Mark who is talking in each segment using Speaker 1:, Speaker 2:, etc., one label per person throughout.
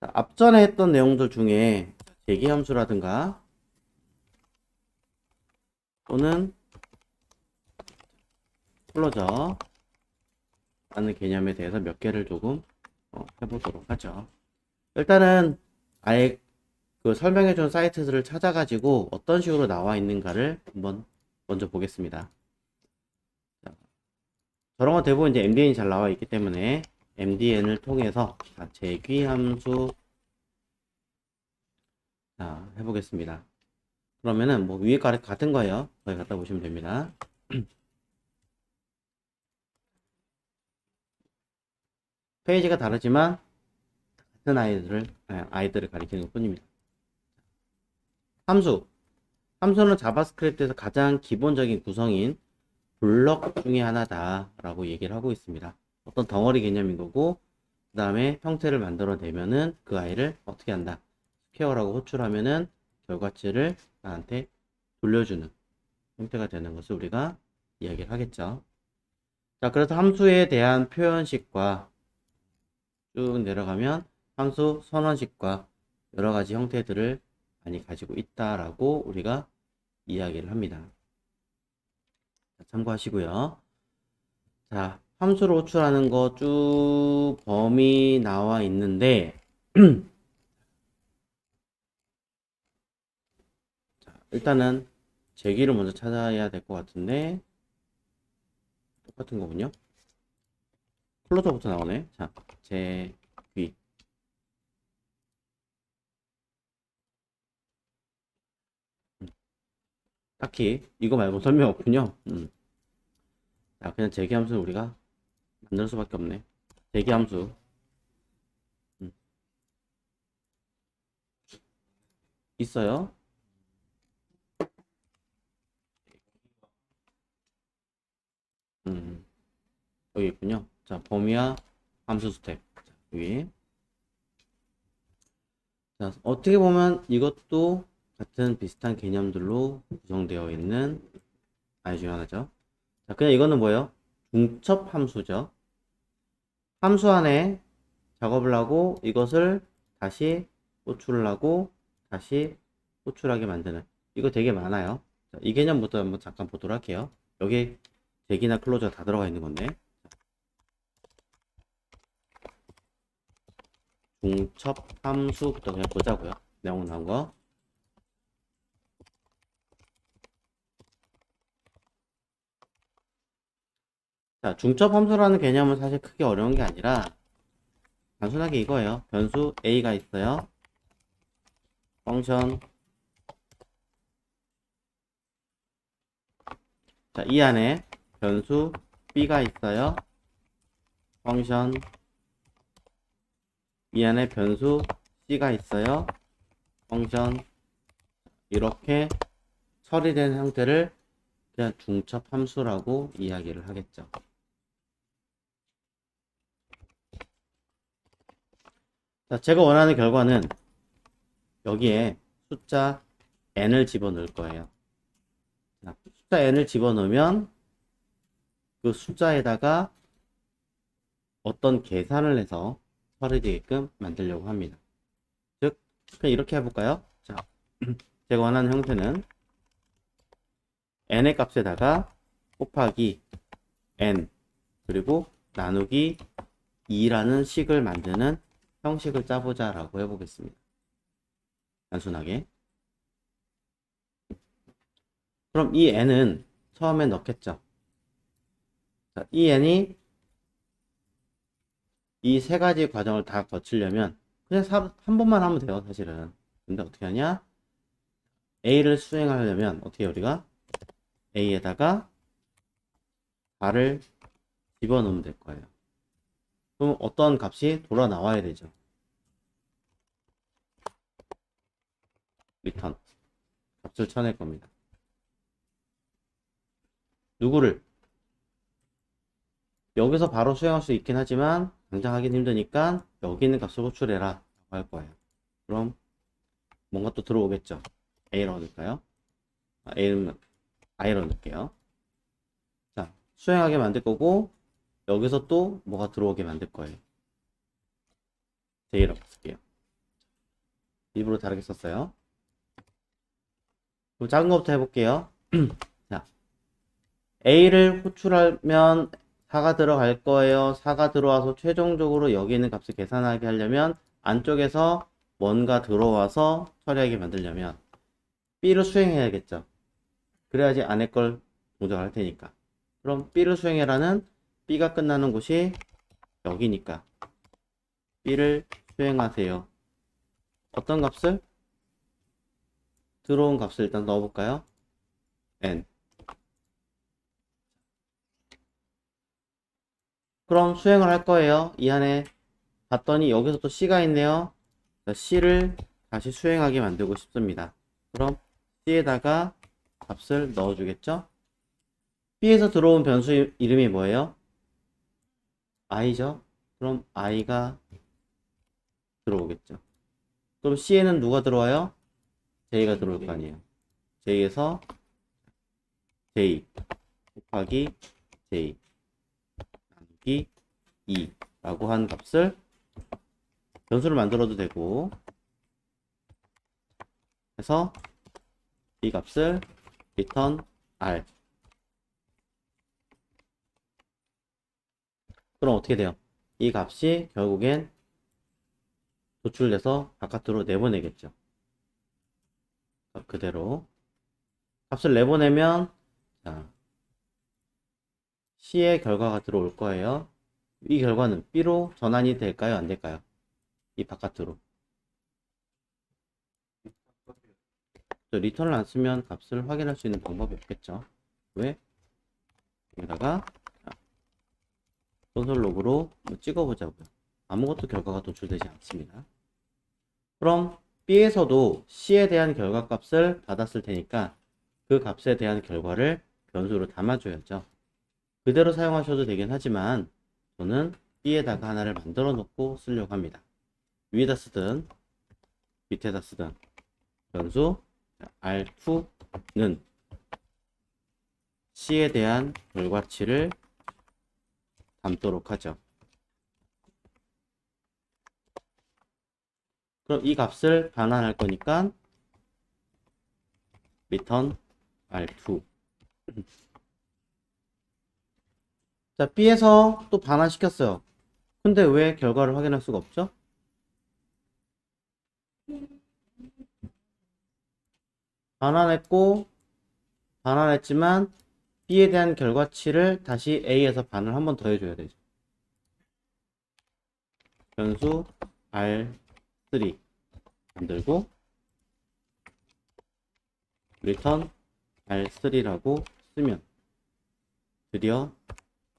Speaker 1: 자, 앞전에 했던 내용들 중에 대기함수라든가 또는 클로저 라는 개념에 대해서 몇 개를 조금 해보도록 하죠. 일단은 아예 그 설명해준 사이트들을 찾아가지고 어떤 식으로 나와 있는가를 한번 먼저 보겠습니다. 자, 저런 건 대부분 이제 MDN이 잘 나와 있기 때문에 MDN을 통해서 재귀함수 해보겠습니다. 그러면은 뭐 위에 같은 거예요. 거기 갖다 보시면 됩니다. 페이지가 다르지만 같은 아이들을 가리키는 것 뿐입니다. 함수는 자바스크립트에서 가장 기본적인 구성인 블럭 중에 하나다 라고 얘기를 하고 있습니다. 어떤 덩어리 개념인 거고, 그 다음에 형태를 만들어내면은 그 아이를 어떻게 한다, 스퀘어라고 호출하면은 결과치를 나한테 돌려주는 형태가 되는 것을 우리가 이야기를 하겠죠. 자, 그래서 함수에 대한 표현식과 쭉 내려가면 함수 선언식과 여러 가지 형태들을 많이 가지고 있다라고 우리가 이야기를 합니다. 자, 참고하시고요. 자, 함수로 호출하는 거 쭉 범위 나와 있는데 자, 일단은 제기를 먼저 찾아야 될 것 같은데 똑같은 거군요. 클로저부터 나오네. 자, 제귀. 딱히 이거 말고 설명 없군요. 자, 그냥 제기함수는 우리가 만들 수밖에 없네. 제기함수. 음, 있어요. 음, 여기 있군요. 자, 범위와 함수 스텝. 자, 여기. 자, 어떻게 보면 이것도 같은 비슷한 개념들로 구성되어 있는 아이 중에 하나죠. 자, 그냥 이거는 뭐예요? 중첩 함수죠. 함수 안에 작업을 하고 이것을 다시 호출을 하고 다시 호출하게 만드는, 이거 되게 많아요. 자, 이 개념부터 한번 잠깐 보도록 할게요. 여기 대기나 클로저 다 들어가 있는 건데, 중첩 함수부터 그냥 보자고요. 내용 나온 거. 자, 중첩 함수라는 개념은 사실 크게 어려운 게 아니라 단순하게 이거예요. 변수 a가 있어요. 펑션, 자, 이 안에 변수 b가 있어요. 펑션, 이 안에 변수 c가 있어요. 펑션. 이렇게 처리된 형태를 그냥 중첩 함수라고 이야기를 하겠죠. 자, 제가 원하는 결과는 여기에 숫자 n을 집어넣을 거예요. 자, 숫자 n을 집어넣으면 그 숫자에다가 어떤 계산을 해서 처리되게끔 만들려고 합니다. 즉, 그냥 이렇게 해볼까요? 자, 제가 원하는 형태는 n의 값에다가 곱하기 n 그리고 나누기 2라는 식을 만드는 형식을 짜보자 라고 해보겠습니다. 단순하게. 그럼 이 n은 처음에 넣겠죠. 자, 이 n이 이 세 가지 과정을 다 거치려면 그냥 한 번만 하면 돼요, 사실은. 근데 어떻게 하냐? a를 수행하려면 어떻게 해요, 우리가? a에다가 r을 집어넣으면 될 거예요. 그럼 어떤 값이 돌아 나와야 되죠. 리턴. 값을 쳐낼 겁니다. 누구를? 여기서 바로 수행할 수 있긴 하지만 당장 하긴 힘드니까 여기 있는 값을 호출해라 라고 할 거예요. 그럼 뭔가 또 들어오겠죠. A라고 넣을까요? I로 넣을게요. 자, 수행하게 만들 거고 여기서 또 뭐가 들어오게 만들 거예요. J라고 쓸게요. 일부러 다르게 썼어요. 그럼 작은 것부터 해볼게요. 자, A를 호출하면 4가 들어갈 거예요. 4가 들어와서 최종적으로 여기 있는 값을 계산하게 하려면 안쪽에서 뭔가 들어와서 처리하게 만들려면 B를 수행해야겠죠. 그래야지 안에 걸 동작할 테니까. 그럼 B를 수행해라는 B가 끝나는 곳이 여기니까 B를 수행하세요. 어떤 값을? 들어온 값을 일단 넣어볼까요? N. 그럼 수행을 할 거예요. 이 안에 봤더니 여기서 또 C가 있네요. C를 다시 수행하게 만들고 싶습니다. 그럼 C에다가 값을 넣어주겠죠? B에서 들어온 변수 이름이 뭐예요? I죠? 그럼 I가 들어오겠죠. 그럼 C에는 누가 들어와요? J가 들어올 거 아니에요. J에서 J 곱하기 J 나누기 2 라고 한 값을 변수를 만들어도 되고 해서 이 값을 return R. 그럼 어떻게 돼요? 이 값이 결국엔 도출돼서 바깥으로 내보내겠죠. 그대로 값을 내보내면 자, C의 결과가 들어올 거예요. 이 결과는 B로 전환이 될까요? 안 될까요? 이 바깥으로. 리턴을 안 쓰면 값을 확인할 수 있는 방법이 없겠죠. 왜? 여기다가 콘솔 로그로 찍어보자고요. 아무것도 결과가 도출되지 않습니다. 그럼 B에서도 C에 대한 결과값을 받았을 테니까 그 값에 대한 결과를 변수로 담아줘야죠. 그대로 사용하셔도 되긴 하지만 저는 B에다가 하나를 만들어 놓고 쓰려고 합니다. 위에다 쓰든 밑에다 쓰든 변수 R2는 C에 대한 결과치를 담도록 하죠. 그럼 이 값을 반환할 거니까 return R2. 자, B에서 또 반환시켰어요. 근데 왜 결과를 확인할 수가 없죠? 반환했고 반환했지만 B에 대한 결과치를 다시 A에서 반을 한 번 더 해줘야 되죠. 변수 R3 만들고 return R3라고 쓰면 드디어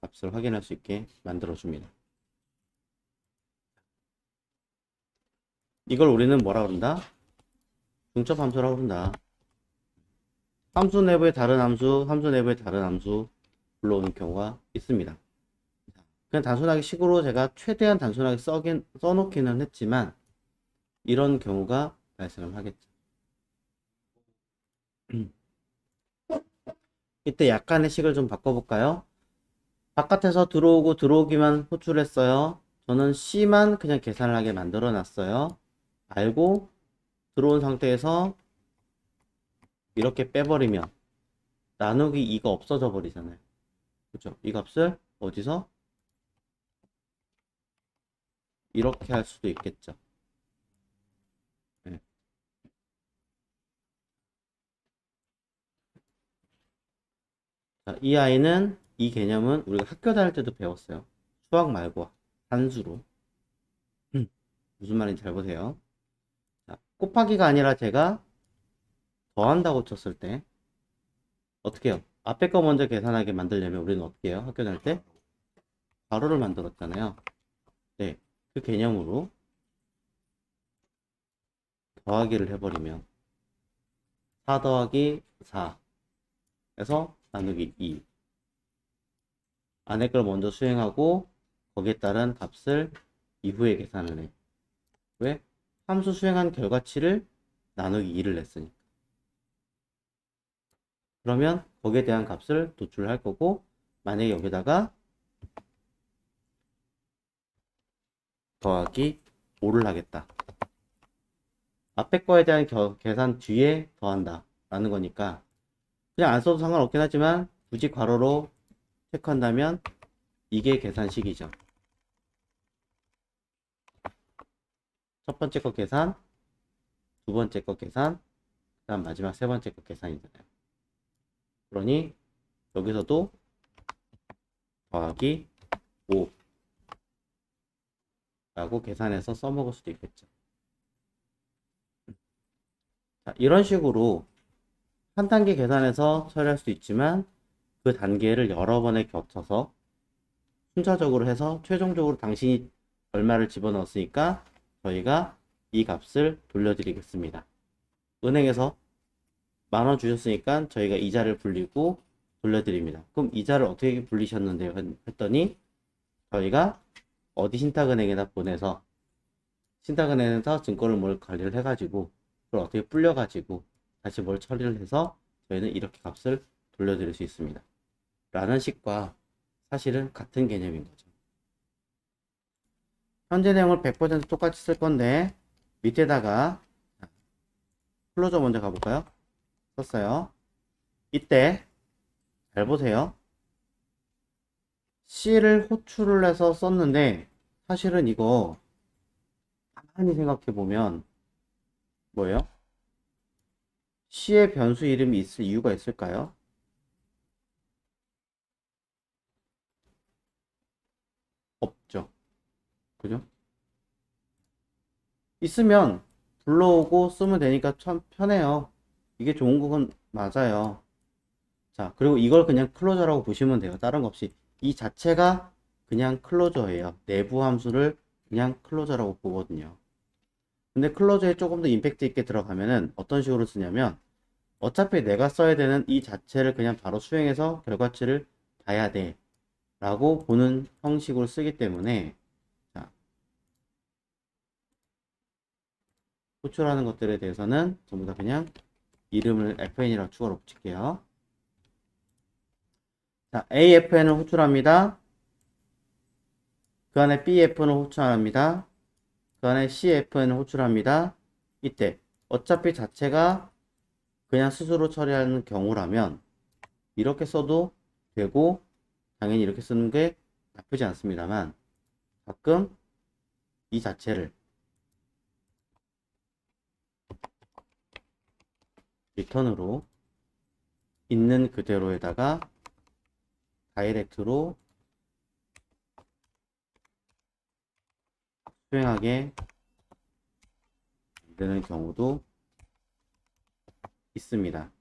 Speaker 1: 값을 확인할 수 있게 만들어줍니다. 이걸 우리는 뭐라 그런다? 중첩 함수라고 그런다. 함수 내부의 다른 함수, 함수 내부의 다른 함수 불러오는 경우가 있습니다. 그냥 단순하게 식으로 제가 최대한 단순하게 써놓기는 했지만 이런 경우가 발생을 하겠죠. 이때 약간의 식을 좀 바꿔볼까요? 바깥에서 들어오고 들어오기만 호출했어요. 저는 C만 그냥 계산을 하게 만들어 놨어요. 알고 들어온 상태에서 이렇게 빼버리면 나누기 2가 없어져 버리잖아요. 그죠? 이 값을 어디서? 이렇게 할 수도 있겠죠. 네. 자, 이 아이는 이 개념은 우리가 학교 다닐 때도 배웠어요. 수학 말고 한수로. 무슨 말인지 잘 보세요. 자, 곱하기가 아니라 제가 더한다고 쳤을 때 어떻게 해요? 앞에 거 먼저 계산하게 만들려면 우리는 어떻게 해요? 학교 다닐 때 가로를 만들었잖아요. 네, 그 개념으로 더하기를 해버리면 4 더하기 4 에서 나누기 2 안에 걸 먼저 수행하고 거기에 따른 값을 이후에 계산을 해. 왜? 함수 수행한 결과치를 나누기 2를 냈으니까. 그러면 거기에 대한 값을 도출할 거고 만약에 여기다가 더하기 5를 하겠다. 앞에 거에 대한 계산 뒤에 더한다 라는 거니까 그냥 안 써도 상관없긴 하지만 굳이 괄호로 체크한다면 이게 계산식이죠. 첫 번째 거 계산, 두 번째 거 계산, 그 다음 마지막 세 번째 거 계산이잖아요. 그러니 여기서도 더하기 5 라고 계산해서 써먹을 수도 있겠죠. 자, 이런 식으로 한 단계 계산해서 처리할 수도 있지만 그 단계를 여러 번에 겹쳐서 순차적으로 해서 최종적으로 당신이 얼마를 집어넣었으니까 저희가 이 값을 돌려드리겠습니다. 은행에서 10,000원 주셨으니까 저희가 이자를 불리고 돌려드립니다. 그럼 이자를 어떻게 불리셨는데요? 했더니 저희가 어디 신탁은행에다 보내서 신탁은행에서 증권을 뭘 관리를 해가지고 그걸 어떻게 불려가지고 다시 뭘 처리를 해서 저희는 이렇게 값을 돌려드릴 수 있습니다. 라는 식과 사실은 같은 개념인 거죠. 현재 내용을 100% 똑같이 쓸 건데 밑에다가 클로저 먼저 가볼까요? 썼어요. 이때 잘 보세요. C를 호출을 해서 썼는데 사실은 이거 가만히 생각해 보면 뭐예요? C의 변수 이름이 있을 이유가 있을까요? 없죠. 그죠? 있으면 불러오고 쓰면 되니까 참 편해요. 이게 좋은 건 맞아요. 자, 그리고 이걸 그냥 클로저라고 보시면 돼요. 다른 거 없이. 이 자체가 그냥 클로저예요. 내부 함수를 그냥 클로저라고 보거든요. 근데 클로저에 조금 더 임팩트 있게 들어가면은 어떤 식으로 쓰냐면 어차피 내가 써야 되는 이 자체를 그냥 바로 수행해서 결과치를 봐야 돼 라고 보는 형식으로 쓰기 때문에 자, 호출하는 것들에 대해서는 전부 다 그냥 이름을 fn이라고 추가로 붙일게요. 자, afn을 호출합니다. 그 안에 bf는 호출합니다. 그 안에 cfn을 호출합니다. 이때 어차피 자체가 그냥 스스로 처리하는 경우라면 이렇게 써도 되고 당연히 이렇게 쓰는 게 나쁘지 않습니다만 가끔 이 자체를 리턴으로 있는 그대로에다가 다이렉트로 수행하게 되는 경우도 있습니다.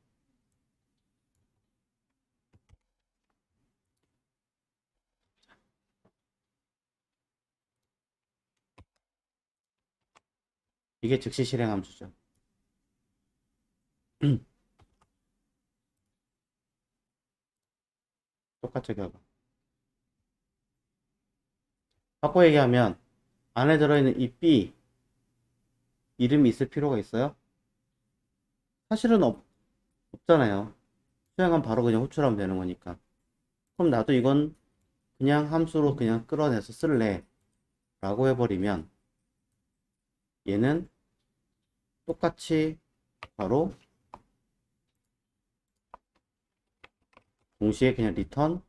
Speaker 1: 이게 즉시 실행 함수죠. 똑같죠, 결과. 바꿔 얘기하면 안에 들어있는 이 B 이름이 있을 필요가 있어요? 사실은 없잖아요. 수행하면 바로 그냥 호출하면 되는 거니까. 그럼 나도 이건 그냥 함수로 그냥 끌어내서 쓸래 라고 해버리면 얘는 똑같이 바로 동시에 그냥 리턴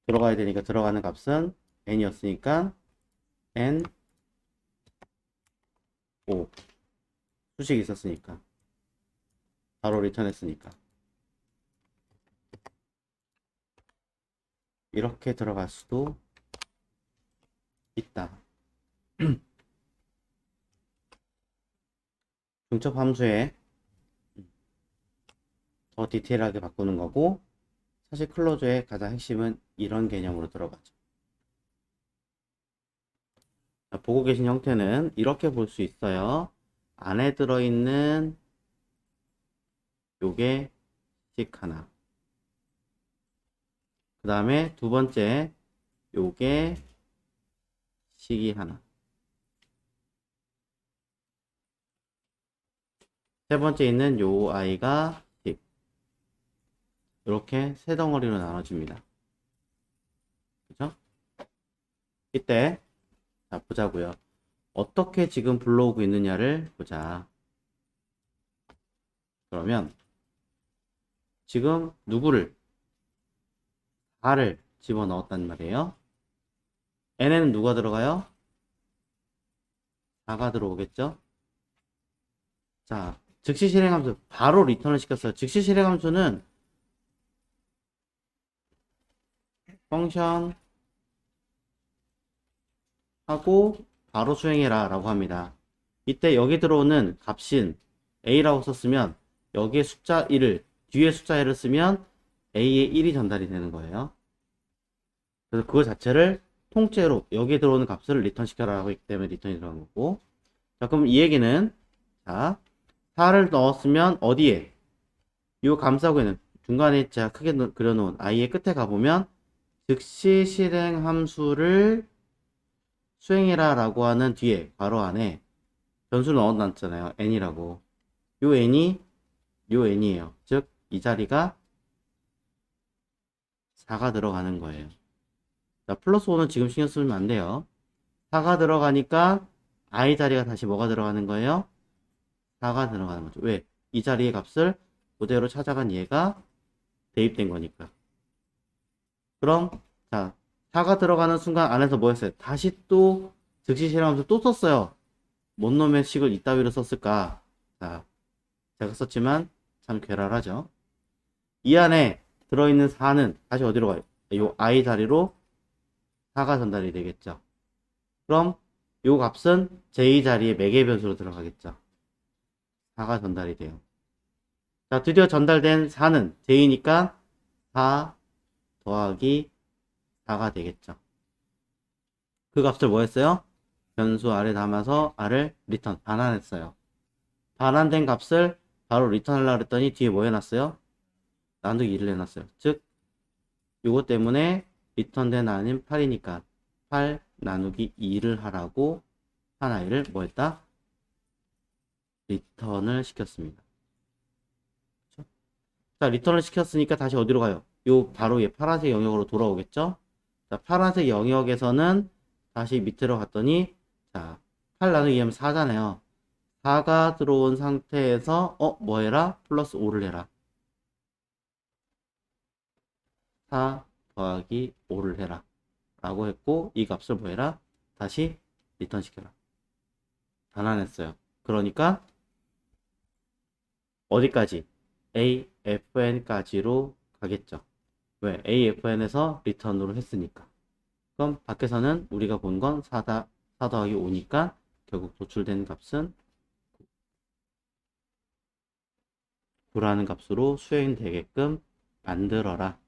Speaker 1: 들어가야 되니까 들어가는 값은 n이었으니까 n 5 수식이 있었으니까 바로 리턴했으니까 이렇게 들어갈 수도 있다. 중첩 함수에 더 디테일하게 바꾸는 거고 사실 클로저의 가장 핵심은 이런 개념으로 들어가죠. 보고 계신 형태는 이렇게 볼 수 있어요. 안에 들어있는 요게 식 하나, 그 다음에 두 번째 요게 식이 하나, 세 번째 있는 요 아이가 식. 이렇게 세 덩어리로 나눠집니다. 그죠? 이때 자 보자고요. 어떻게 지금 불러오고 있느냐를 보자. 그러면 지금 누구를 4를 집어넣었단 말이에요. n에는 누가 들어가요? 4가 들어오겠죠? 자, 즉시 실행함수 바로 리턴을 시켰어요. 즉시 실행함수는 펑션 하고 바로 수행해라 라고 합니다. 이때 여기 들어오는 값인 a라고 썼으면 여기에 숫자 1을 뒤에 숫자 1을 쓰면 a의 1이 전달이 되는 거예요. 그래서 그거 자체를 통째로 여기에 들어오는 값을 리턴 시켜라 하고 있기 때문에 리턴이 들어간 거고. 자, 그럼 이 얘기는 자 4를 넣었으면 어디에 이 감싸고있는 중간에 제가 크게 그려놓은 i의 끝에 가보면 즉시 실행 함수를 수행해라 라고 하는 뒤에 바로 안에 변수를 넣어놨잖아요. n이라고. 요 n이 요 n이에요. 즉 이 자리가 4가 들어가는 거예요. 자, 플러스 5는 지금 신경 쓰면 안 돼요. 4가 들어가니까 i 자리가 다시 뭐가 들어가는 거예요? 4가 들어가는 거죠. 왜? 이 자리의 값을 그대로 찾아간 얘가 대입된 거니까. 그럼 자 4가 들어가는 순간 안에서 뭐 했어요? 다시 또 즉시 실행하면서 또 썼어요. 뭔 놈의 식을 이따위로 썼을까? 자, 제가 썼지만 참 괴랄하죠. 이 안에 들어있는 4는 다시 어디로 가요? 요 i 자리로 4가 전달이 되겠죠. 그럼 요 값은 j 자리에 매개 변수로 들어가겠죠. 4가 전달이 돼요. 자, 드디어 전달된 4는 j니까 4 더하기 4가 되겠죠. 그 값을 뭐 했어요? 변수 아래 담아서 r을 리턴 반환했어요. 반환된 값을 바로 리턴하려고 했더니 뒤에 뭐 해놨어요? 나누기 2를 해놨어요. 즉 요거 때문에 리턴된 r은 8이니까 8 나누기 2를 하라고 한 i를 뭐 했다? 리턴을 시켰습니다. 그렇죠? 자, 리턴을 시켰으니까 다시 어디로 가요? 요 바로 얘 파란색 영역으로 돌아오겠죠? 자, 파란색 영역에서는 다시 밑으로 갔더니 자, 8 나누기 하면 4잖아요. 4가 들어온 상태에서 뭐 해라? 플러스 5를 해라. 4 더하기 5를 해라. 라고 했고 이 값을 뭐 해라? 다시 리턴 시켜라. 반환했어요. 그러니까 어디까지? AFN까지로 가겠죠. 왜? AFN에서 리턴으로 했으니까. 그럼 밖에서는 우리가 본 건 4 더하기 5니까 결국 도출된 값은 9라는 값으로 수행되게끔 만들어라.